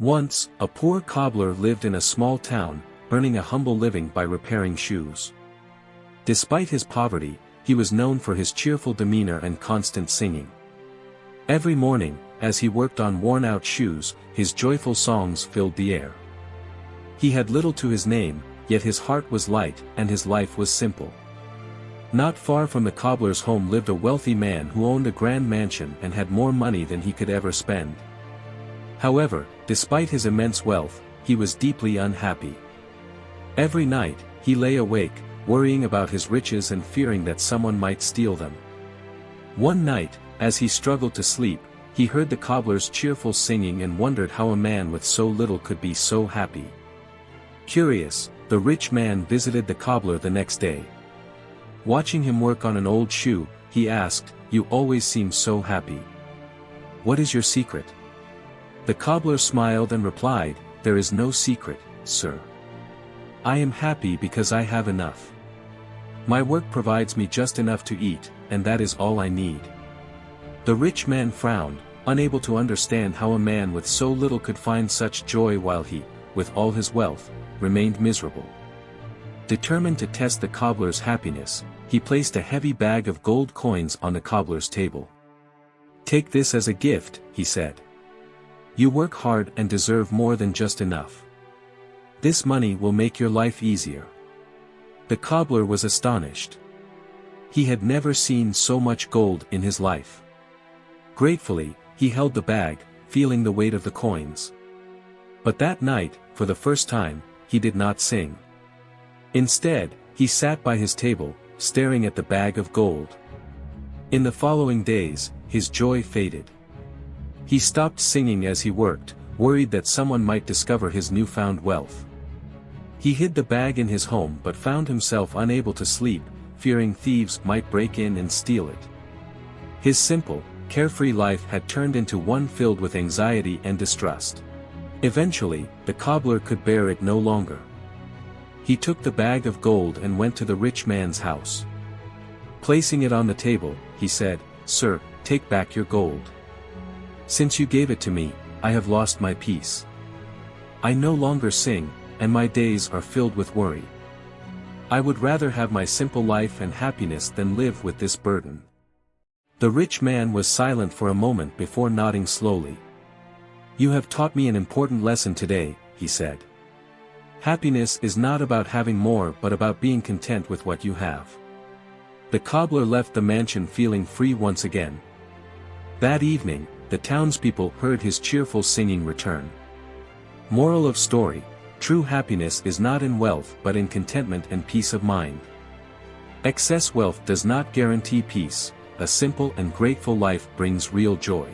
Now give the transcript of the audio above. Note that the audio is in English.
Once, a poor cobbler lived in a small town, earning a humble living by repairing shoes. Despite his poverty, he was known for his cheerful demeanor and constant singing. Every morning, as he worked on worn-out shoes, his joyful songs filled the air. He had little to his name, yet his heart was light and his life was simple. Not far from the cobbler's home lived a wealthy man who owned a grand mansion and had more money than he could ever spend. However, despite his immense wealth, he was deeply unhappy. Every night, he lay awake, worrying about his riches and fearing that someone might steal them. One night, as he struggled to sleep, he heard the cobbler's cheerful singing and wondered how a man with so little could be so happy. Curious, the rich man visited the cobbler the next day. Watching him work on an old shoe, he asked, "You always seem so happy. What is your secret?" The cobbler smiled and replied, "There is no secret, sir. I am happy because I have enough. My work provides me just enough to eat, and that is all I need." The rich man frowned, unable to understand how a man with so little could find such joy while he, with all his wealth, remained miserable. Determined to test the cobbler's happiness, he placed a heavy bag of gold coins on the cobbler's table. "Take this as a gift," he said. "You work hard and deserve more than just enough. This money will make your life easier." The cobbler was astonished. He had never seen so much gold in his life. Gratefully, he held the bag, feeling the weight of the coins. But that night, for the first time, he did not sing. Instead, he sat by his table, staring at the bag of gold. In the following days, his joy faded. He stopped singing as he worked, worried that someone might discover his newfound wealth. He hid the bag in his home but found himself unable to sleep, fearing thieves might break in and steal it. His simple, carefree life had turned into one filled with anxiety and distrust. Eventually, the cobbler could bear it no longer. He took the bag of gold and went to the rich man's house. Placing it on the table, he said, "Sir, take back your gold. Since you gave it to me, I have lost my peace. I no longer sing, and my days are filled with worry. I would rather have my simple life and happiness than live with this burden." The rich man was silent for a moment before nodding slowly. "You have taught me an important lesson today," he said. "Happiness is not about having more but about being content with what you have." The cobbler left the mansion feeling free once again. That evening, the townspeople heard his cheerful singing return. Moral of story: true happiness is not in wealth but in contentment and peace of mind. Excess wealth does not guarantee peace. A simple and grateful life brings real joy.